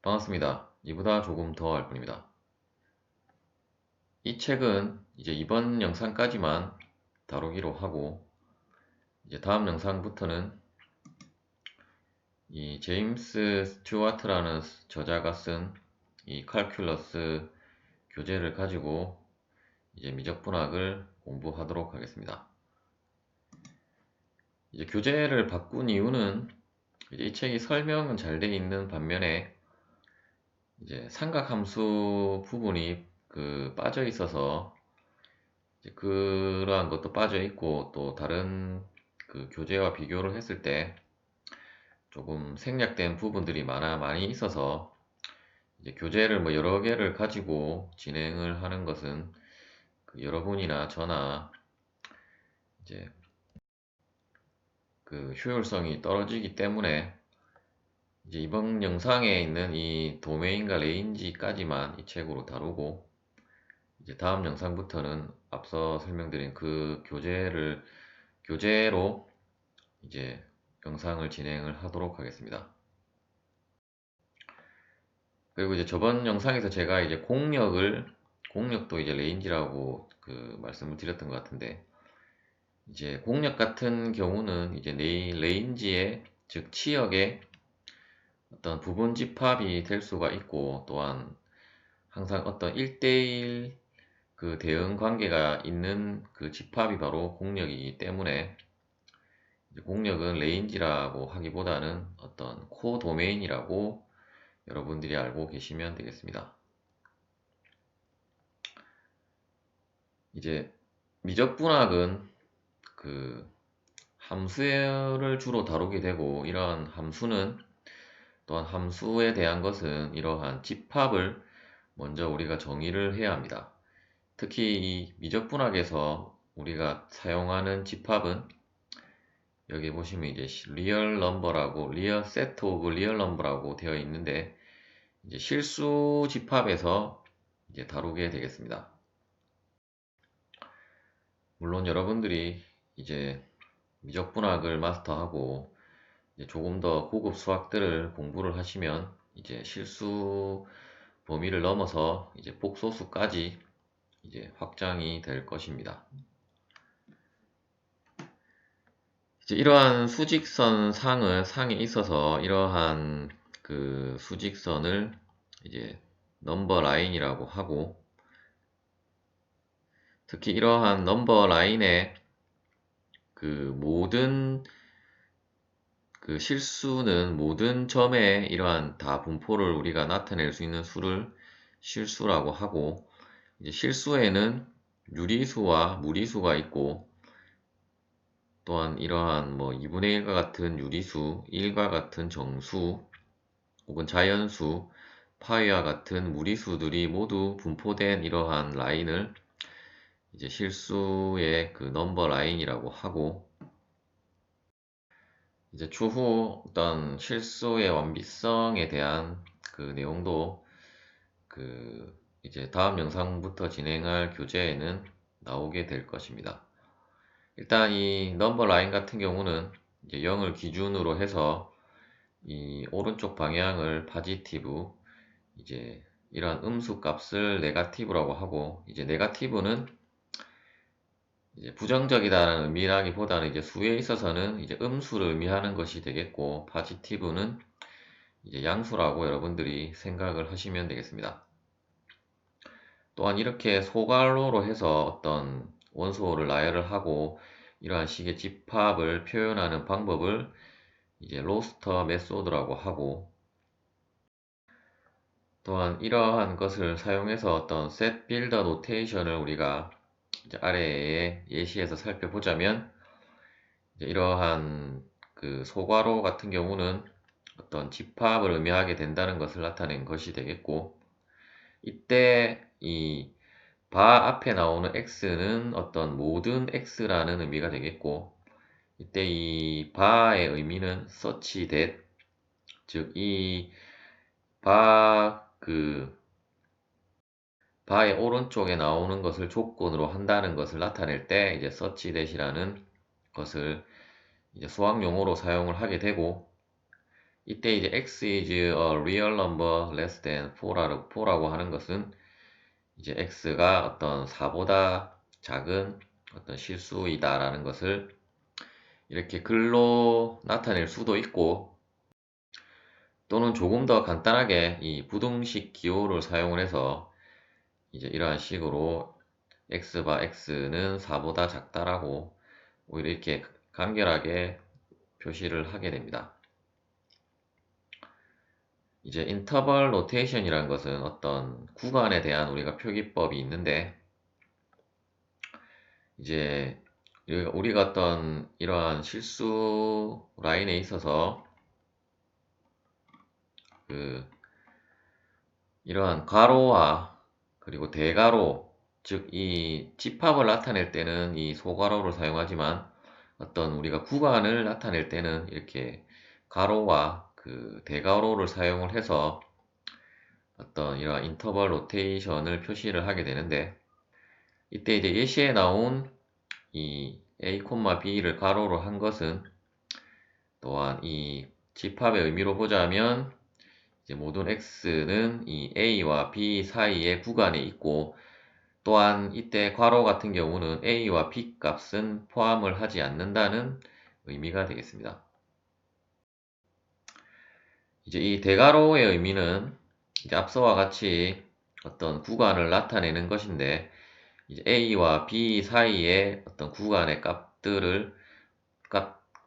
반갑습니다. 이보다 조금 더 할 뿐입니다. 이 책은 이제 이번 영상까지만 다루기로 하고, 이제 다음 영상부터는 이 제임스 스튜어트라는 저자가 쓴 이 칼큘러스 교재를 가지고 이제 미적분학을 공부하도록 하겠습니다. 이제 교재를 바꾼 이유는 이제 이 책이 설명은 잘 돼 있는 반면에 이제 삼각함수 부분이 빠져 있어서 이제 그러한 것도 빠져 있고, 또 다른 교재와 비교를 했을 때 조금 생략된 부분들이 많이 있어서, 이제 교재를 뭐 여러 개를 가지고 진행을 하는 것은 여러분이나 저나 이제 효율성이 떨어지기 때문에, 이제 이번 영상에 있는 이 도메인과 레인지까지만 이 책으로 다루고, 이제 다음 영상부터는 앞서 설명드린 교재로 이제 영상을 진행을 하도록 하겠습니다. 그리고 이제 저번 영상에서 제가 이제 공력도 이제 레인지라고 말씀을 드렸던 것 같은데, 이제 공력 같은 경우는 이제 레인지의, 즉 치역의 어떤 부분 집합이 될 수가 있고, 또한 항상 어떤 1대1 대응 관계가 있는 집합이 바로 공력이기 때문에, 공력은 레인지라고 하기보다는 어떤 코도메인이라고 여러분들이 알고 계시면 되겠습니다. 이제 미적분학은 함수를 주로 다루게 되고, 이러한 함수는, 또한 함수에 대한 것은 이러한 집합을 먼저 우리가 정의를 해야 합니다. 특히 이 미적분학에서 우리가 사용하는 집합은, 여기 보시면 이제 리얼 세트 오브 리얼 넘버라고 되어 있는데, 이제 실수 집합에서 이제 다루게 되겠습니다. 물론 여러분들이 이제 미적분학을 마스터하고 이제 조금 더 고급 수학들을 공부를 하시면, 이제 실수 범위를 넘어서 이제 복소수까지 이제 확장이 될 것입니다. 이제 이러한 수직선 상에 있어서 이러한 수직선을 이제 넘버 라인이라고 하고, 특히 이러한 넘버 라인의 모든 실수는, 모든 점에 이러한 다 분포를 우리가 나타낼 수 있는 수를 실수라고 하고, 이제 실수에는 유리수와 무리수가 있고, 또한 이러한 뭐 2분의 1과 같은 유리수, 1과 같은 정수, 혹은 자연수, 파이와 같은 무리수들이 모두 분포된 이러한 라인을 이제 실수의 넘버 라인이라고 하고, 이제 추후 어떤 실수의 완비성에 대한 내용도 이제 다음 영상부터 진행할 교재에는 나오게 될 것입니다. 일단 이 넘버 라인 같은 경우는 이제 0을 기준으로 해서 이 오른쪽 방향을 파지티브, 이제 이러한 음수 값을 네가티브라고 하고, 이제 네가티브는 이제 부정적이다라는 의미라기보다는 이제 수에 있어서는 이제 음수를 의미하는 것이 되겠고, 파지티브는 이제 양수라고 여러분들이 생각을 하시면 되겠습니다. 또한 이렇게 소괄호로 해서 어떤 원소를 나열을 하고 이러한 식의 집합을 표현하는 방법을 이제 로스터 메소드라고 하고, 또한 이러한 것을 사용해서 어떤 셋 빌더 노테이션을 우리가 이제 아래에 예시에서 살펴보자면, 이제 이러한 소괄호 같은 경우는 어떤 집합을 의미하게 된다는 것을 나타낸 것이 되겠고, 이때 이 바 앞에 나오는 x는 어떤 모든 x라는 의미가 되겠고, 이때 이 바의 의미는 such that, 즉 이 바의 오른쪽에 나오는 것을 조건으로 한다는 것을 나타낼 때, 이제 such that이라는 것을 이제 수학 용어로 사용을 하게 되고, 이때 이제 x is a real number less than 4라고 하는 것은 이제 x가 어떤 4보다 작은 어떤 실수이다라는 것을 이렇게 글로 나타낼 수도 있고, 또는 조금 더 간단하게 이 부등식 기호를 사용을 해서 이제 이러한 식으로 x바 x는 4보다 작다라고 오히려 이렇게 간결하게 표시를 하게 됩니다. 이제 인터벌 노테이션이라는 것은 어떤 구간에 대한 우리가 표기법이 있는데, 이제 우리가 어떤 이러한 실수 라인에 있어서 그 이러한 가로와 그리고 대가로, 즉 이 집합을 나타낼 때는 이 소가로를 사용하지만 어떤 우리가 구간을 나타낼 때는 이렇게 가로와 그 대가로를 사용을 해서 어떤 이러한 인터벌 로테이션을 표시를 하게 되는데, 이때 이제 예시에 나온 이 a, b를 가로로 한 것은 또한 이 집합의 의미로 보자면 이제 모든 x는 이 a와 b 사이의 구간에 있고, 또한 이때 괄호 같은 경우는 a와 b 값은 포함을 하지 않는다는 의미가 되겠습니다. 이제 이 대괄호의 의미는 이제 앞서와 같이 어떤 구간을 나타내는 것인데, 이제 a와 b 사이의 어떤 구간의 값들을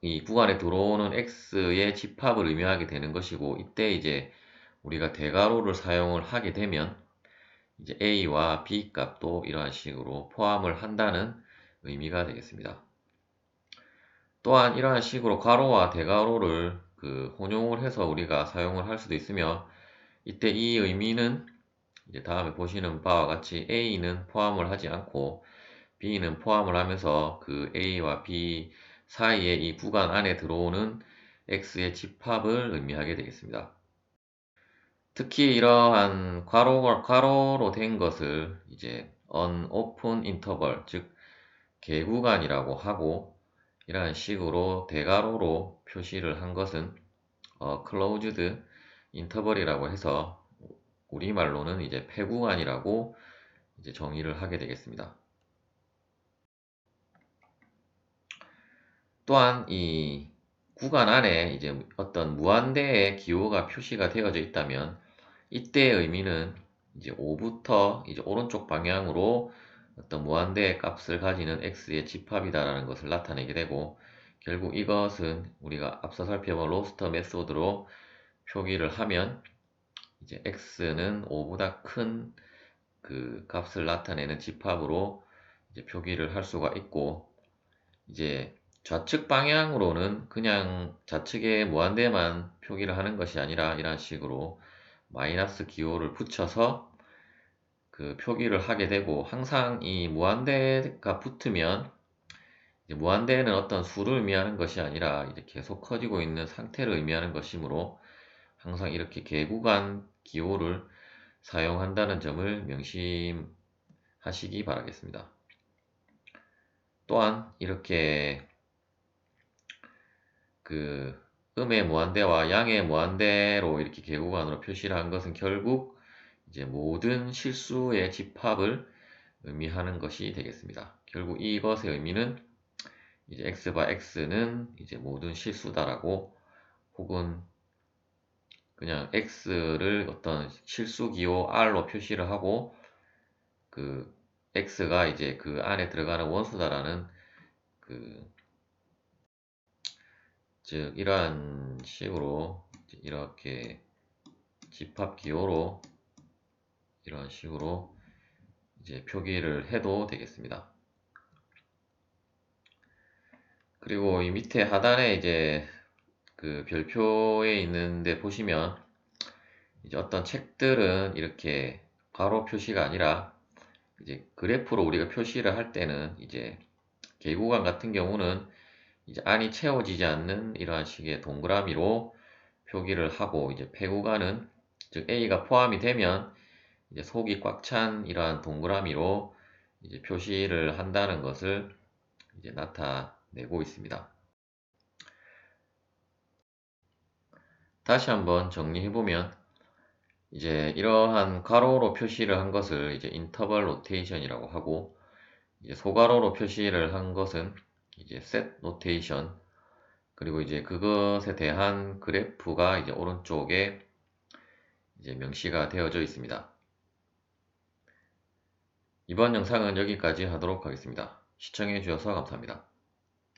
이 구간에 들어오는 x의 집합을 의미하게 되는 것이고, 이때 이제 우리가 대괄호를 사용을 하게 되면 이제 a와 b 값도 이러한 식으로 포함을 한다는 의미가 되겠습니다. 또한 이러한 식으로 가로와 대괄호를 혼용을 해서 우리가 사용을 할 수도 있으며, 이때 이 의미는 이제 다음에 보시는 바와 같이 a는 포함을 하지 않고 b는 포함을 하면서 그 a와 b 사이에 이 구간 안에 들어오는 x의 집합을 의미하게 되겠습니다. 특히 이러한 괄호로 된 것을 이제 unopen interval, 즉 개구간이라고 하고, 이러한 식으로 대괄호로 표시를 한 것은 closed interval이라고 해서 우리말로는 이제 폐구간이라고 이제 정의를 하게 되겠습니다. 또한 이 구간 안에 이제 어떤 무한대의 기호가 표시가 되어져 있다면, 이때의 의미는 이제 5부터 이제 오른쪽 방향으로 어떤 무한대의 값을 가지는 x의 집합이다라는 것을 나타내게 되고, 결국 이것은 우리가 앞서 살펴본 로스터 메소드로 표기를 하면 이제 x는 5보다 큰 그 값을 나타내는 집합으로 이제 표기를 할 수가 있고, 이제 좌측 방향으로는 그냥 좌측의 무한대만 표기를 하는 것이 아니라 이런 식으로 마이너스 기호를 붙여서 그 표기를 하게 되고, 항상 이 무한대가 붙으면 이제 무한대는 어떤 수를 의미하는 것이 아니라 이제 계속 커지고 있는 상태를 의미하는 것이므로 항상 이렇게 개구간 기호를 사용한다는 점을 명심하시기 바라겠습니다. 또한 이렇게 그 음의 무한대와 양의 무한대로 이렇게 개구간으로 표시를 한 것은 결국 이제 모든 실수의 집합을 의미하는 것이 되겠습니다. 결국 이것의 의미는 이제 x바 x는 이제 모든 실수다라고, 혹은 그냥 x를 어떤 실수 기호 r로 표시를 하고 그 x가 이제 그 안에 들어가는 원수다라는 즉 이러한 식으로 이렇게 집합 기호로 이런 식으로 이제 표기를 해도 되겠습니다. 그리고 이 밑에 하단에 이제 그 별표에 있는데 보시면 이제 어떤 책들은 이렇게 괄호 표시가 아니라 이제 그래프로 우리가 표시를 할 때는 이제 개구간 같은 경우는 이제 안이 채워지지 않는 이러한 식의 동그라미로 표기를 하고, 이제 폐구간은 즉 A가 포함이 되면 이제 속이 꽉 찬 이러한 동그라미로 이제 표시를 한다는 것을 이제 나타내고 있습니다. 다시 한번 정리해보면 이제 이러한 가로로 표시를 한 것을 이제 인터벌 로테이션이라고 하고, 이제 소가로로 표시를 한 것은 이제 셋 노테이션, 그리고 이제 그것에 대한 그래프가 이제 오른쪽에 이제 명시가 되어져 있습니다. 이번 영상은 여기까지 하도록 하겠습니다. 시청해 주셔서 감사합니다.